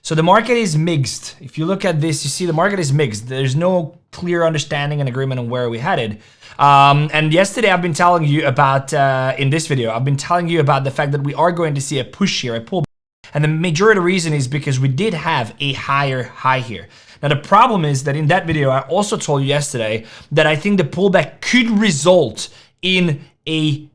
So the market is mixed. If you look at this, you see the market is mixed. There's no clear understanding and agreement on where we headed. And yesterday I've been telling you about, in this video, I've been telling you about the fact that we are going to see a push here, a pullback. And the majority of the reason is because we did have a higher high here. Now the problem is that in that video, I also told you yesterday that I think the pullback could result in a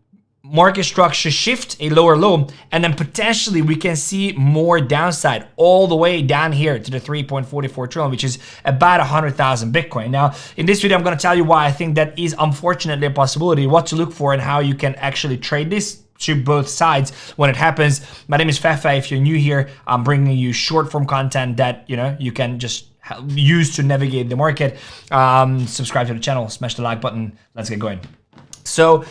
market structure shift, a lower low, and then potentially we can see more downside all the way down here to the 3.44 trillion, which is about 100,000 Bitcoin. Now, in this video, I'm going to tell you why I think that is unfortunately a possibility, what to look for, and how you can actually trade this to both sides when it happens. My name is 𝗕𝗢𝗧. If you're new here, I'm bringing you short form content that you can just use to navigate the market. Subscribe to the channel, smash the like button. Let's get going. So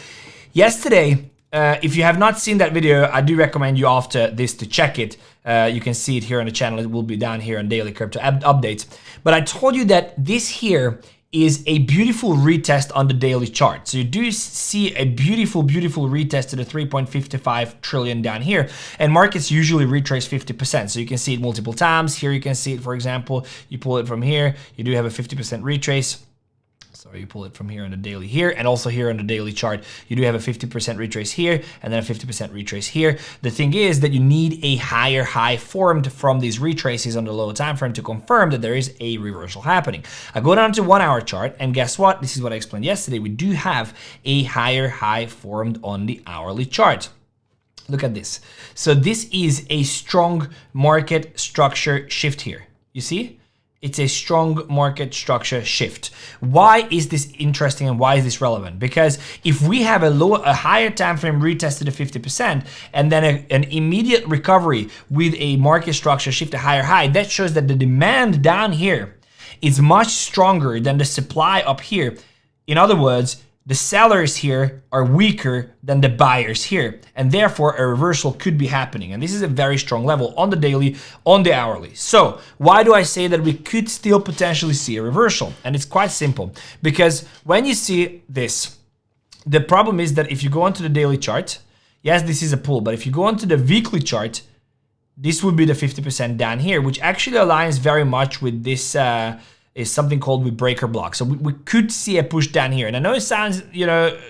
yesterday, if you have not seen that video, I do recommend you after this to check it. You can see it here on the channel. It will be down here on daily crypto updates. But I told you that this here is a beautiful retest on the daily chart. So you do see a beautiful, beautiful retest to the 3.55 trillion down here. And markets usually retrace 50%. So you can see it multiple times. Here you can see it, for example, you pull it from here, you do have a 50% retrace. So you pull it from here on the daily here, and also here on the daily chart, you do have a 50% retrace here, and then a 50% retrace here. The thing is that you need a higher high formed from these retraces on the low time frame to confirm that there is a reversal happening. I go down to 1 hour chart, and guess what? This is what I explained yesterday. We do have a higher high formed on the hourly chart. Look at this. So this is a strong market structure shift here. You see? It's a strong market structure shift. Why is this interesting and why is this relevant? Because if we have a higher time frame retest to the 50% and then an immediate recovery with a market structure shift to higher high, that shows that the demand down here is much stronger than the supply up here. In other words, the sellers here are weaker than the buyers here, and therefore a reversal could be happening. And this is a very strong level on the daily, on the hourly. So why do I say that we could still potentially see a reversal? And it's quite simple, because when you see this, the problem is that if you go onto the daily chart, yes, this is a pull, but if you go onto the weekly chart, this would be the 50% down here, which actually aligns very much with this is something called with breaker block. So we could see a push down here. And I know it sounds,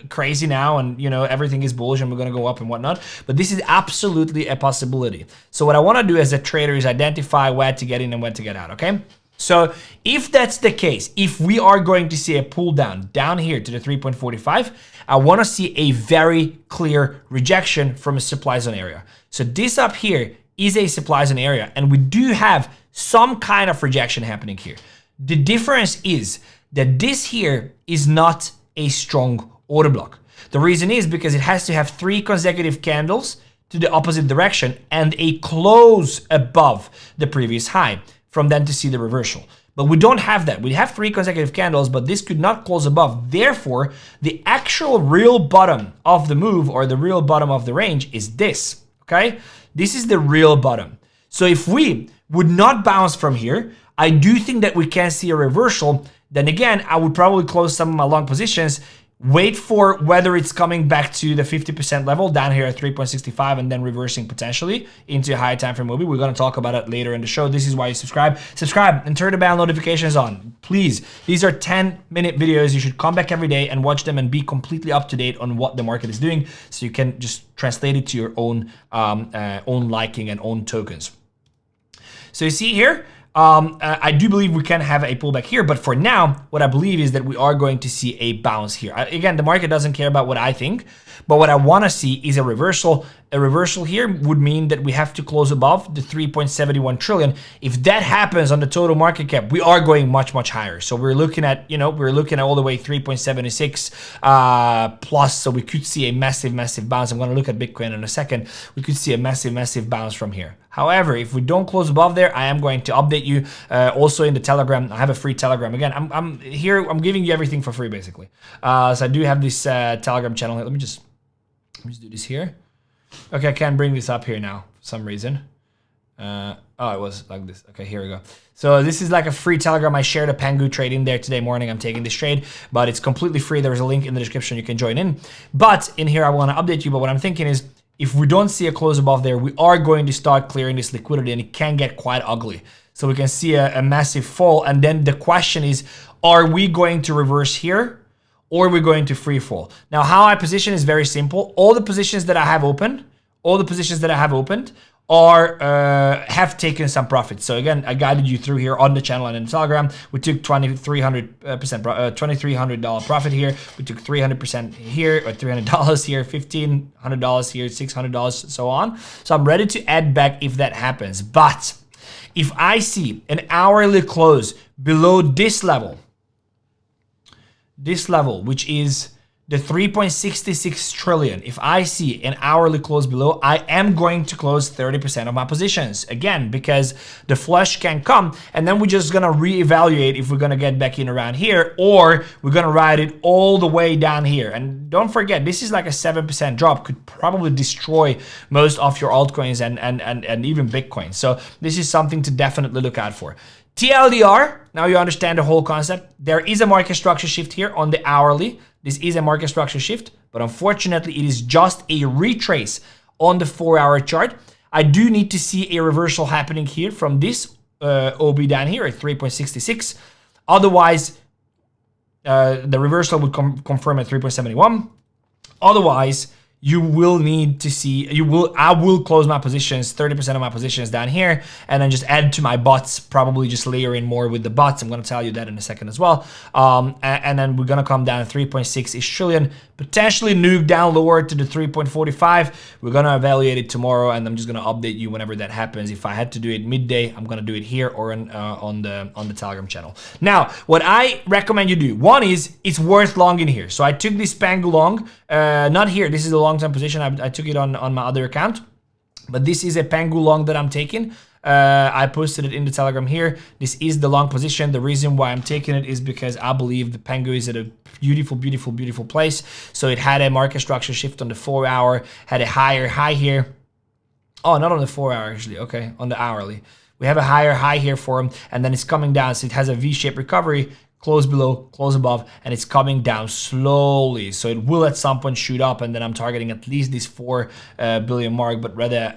crazy now and, everything is bullish and we're going to go up and whatnot, but this is absolutely a possibility. So what I want to do as a trader is identify where to get in and where to get out, okay? So if that's the case, if we are going to see a pull down here to the 3.45, I want to see a very clear rejection from a supply zone area. So this up here is a supply zone area, and we do have some kind of rejection happening here. The difference is that this here is not a strong order block. The reason is because it has to have 3 consecutive candles to the opposite direction and a close above the previous high from then to see the reversal. But we don't have that. We have 3 consecutive candles, but this could not close above. Therefore, the actual real bottom of the move or the real bottom of the range is this, okay? This is the real bottom. So if we would not bounce from here, I do think that we can see a reversal. Then again, I would probably close some of my long positions, wait for whether it's coming back to the 50% level down here at 3.65 and then reversing potentially into a higher time frame movie. We're going to talk about it later in the show. This is why you subscribe and turn the bell notifications on. Please, these are 10-minute videos. You should come back every day and watch them and be completely up to date on what the market is doing, so you can just translate it to your own liking and own tokens. So you see here, I do believe we can have a pullback here, but for now, what I believe is that we are going to see a bounce here. Again, the market doesn't care about what I think, but what I want to see is a reversal. A reversal here would mean that we have to close above the 3.71 trillion. If that happens on the total market cap, we are going much, much higher. So we're looking at, we're looking at all the way 3.76 plus. So we could see a massive, massive bounce. I'm going to look at Bitcoin in a second. We could see a massive, massive bounce from here. However, if we don't close above there, I am going to update you also in the Telegram. I have a free Telegram. Again, I'm here. I'm giving you everything for free, basically. So I do have this Telegram channel. Let me just do this here. Okay, I can't bring this up here now for some reason. Oh, it was like this. Okay, here we go. So this is like a free Telegram. I shared a PENGU trade in there today morning. I'm taking this trade, but it's completely free. There's a link in the description. You can join in. But in here, I want to update you. But what I'm thinking is, if we don't see a close above there, we are going to start clearing this liquidity, and it can get quite ugly. So we can see a massive fall, and then the question is, are we going to reverse here, or are we going to free fall? Now, how I position is very simple. All the positions that I have opened, are have taken some profits. So again, I guided you through here on the channel and in Telegram. We took $2,300 profit here. We took 300% here, or $300 here, $1,500 here, $600, so on. So I'm ready to add back if that happens. But if I see an hourly close below this level, which is the 3.66 trillion, if I see an hourly close below, I am going to close 30% of my positions. Again, because the flush can come, and then we're just gonna reevaluate if we're gonna get back in around here, or we're gonna ride it all the way down here. And don't forget, this is like a 7% drop, could probably destroy most of your altcoins and even Bitcoin. So this is something to definitely look out for. TLDR, now you understand the whole concept. There is a market structure shift here on the hourly. This is a market structure shift, but unfortunately it is just a retrace on the 4-hour chart. I do need to see a reversal happening here from this OB down here at 3.66. Otherwise, the reversal would confirm at 3.71. Otherwise, you will need to see, I will close my positions, 30% of my positions down here, and then just add to my bots, probably just layer in more with the bots. I'm going to tell you that in a second as well. And then we're going to come down to 3.6-ish trillion, potentially nuke down lower to the 3.45. We're going to evaluate it tomorrow, and I'm just going to update you whenever that happens. If I had to do it midday, I'm going to do it here or on the Telegram channel. Now, what I recommend you do, one is, it's worth long in here. So I took this PENGU long, not here. This is a long-term position. I took it on my other account, but this is a PENGU long that I'm taking. I posted it in the Telegram here. This is the long position. The reason why I'm taking it is because I believe the PENGU is at a beautiful place. So it had a market structure shift on the 4-hour, had a higher high here. Oh, not on the 4-hour actually. Okay, on the hourly. We have a higher high here for him, and then it's coming down. So it has a V-shaped recovery. Close below, close above, and it's coming down slowly. So it will at some point shoot up, and then I'm targeting at least this 4 billion mark, but rather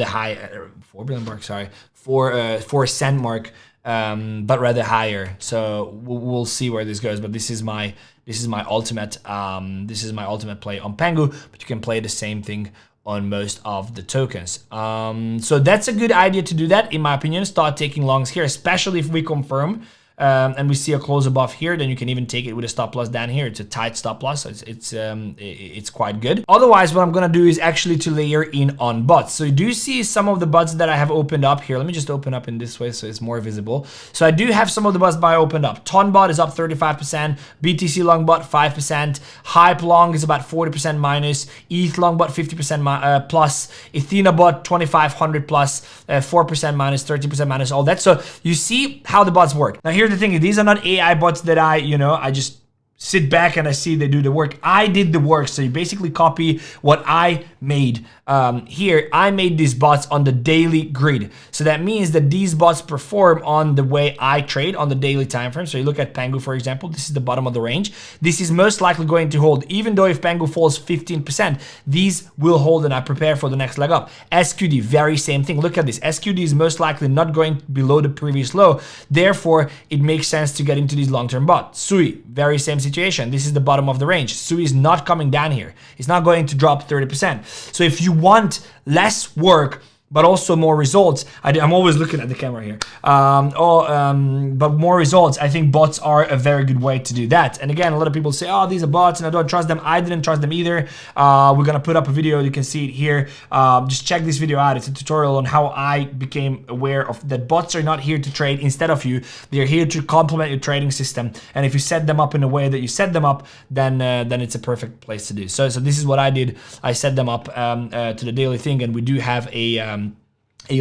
high, 4 billion mark, sorry, 4 cent mark, but rather higher. So we'll see where this goes. But this is my ultimate play on PENGU, but you can play the same thing on most of the tokens. So that's a good idea to do that, in my opinion. Start taking longs here, especially if we confirm. And we see a close above here, then you can even take it with a stop loss down here. It's a tight stop loss, so it's quite good. Otherwise, what I'm gonna do is actually to layer in on bots. So you do see some of the bots that I have opened up here. Let me just open up in this way so it's more visible. So I do have some of the bots I opened up. Ton bot is up 35%, BTC long bot 5%, Hype long is about 40% minus, ETH long bot 50% plus, Athena bot 2500 plus, 4% minus, 30% minus, all that. So you see how the bots work. Now here's the thing, these are not AI bots that I just sit back and I see they do the work. I did the work. So you basically copy what I made. Here, I made these bots on the daily grid. So that means that these bots perform on the way I trade on the daily time frame. So you look at PENGU, for example, this is the bottom of the range. This is most likely going to hold, even though if PENGU falls 15%, these will hold and I prepare for the next leg up. SQD, very same thing. Look at this. SQD is most likely not going below the previous low. Therefore, it makes sense to get into these long-term bots. SUI, very same situation. This is the bottom of the range. SUI is not coming down here. It's not going to drop 30%. So if you want less work but also more results, I'm always looking at the camera here, but more results, I think bots are a very good way to do that. And again, a lot of people say, oh, these are bots and I don't trust them. I didn't trust them either. We're gonna put up a video, you can see it here. Just check this video out. It's a tutorial on how I became aware of that bots are not here to trade instead of you. They're here to complement your trading system. And if you set them up in a way that you set them up, then it's a perfect place to do. So this is what I did. I set them up to the daily thing, and we do have a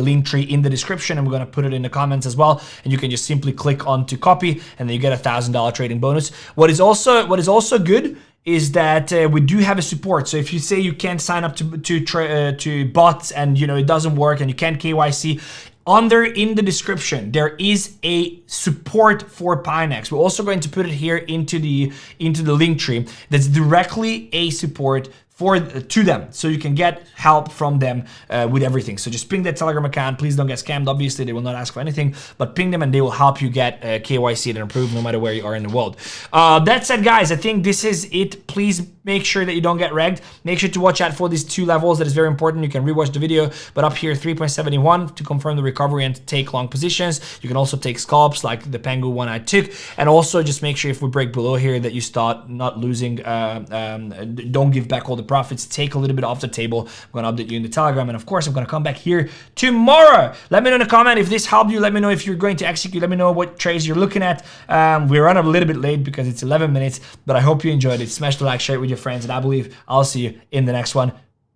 link tree in the description, and we're going to put it in the comments as well, and you can just simply click on to copy, and then you get a $1,000 trading bonus. What is also good is that we do have a support. So if you say you can't sign up to bots and it doesn't work and you can't KYC, in the description there is a support for Pinex. We're also going to put it here into the link tree. That's directly a support to them, so you can get help from them with everything. So just ping that Telegram account. Please don't get scammed. Obviously, they will not ask for anything, but ping them and they will help you get KYC and approved no matter where you are in the world. That said, guys, I think this is it. Please make sure that you don't get regged. Make sure to watch out for these 2 levels. That is very important. You can rewatch the video, but up here 3.71 to confirm the recovery and take long positions. You can also take scalps like the PENGU one I took, and also just make sure if we break below here that you start not losing. Don't give back all the profits. Take a little bit off the table. I'm going to update you in the Telegram, and of course I'm going to come back here tomorrow. Let me know in the comment if this helped you. Let me know if you're going to execute. Let me know what trades you're looking at. We're running a little bit late because it's 11 minutes, but I hope you enjoyed it. Smash the like, share it with your friends, and I believe I'll see you in the next one.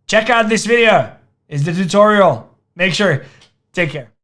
Check out this video. It's the tutorial. Make sure. Take care.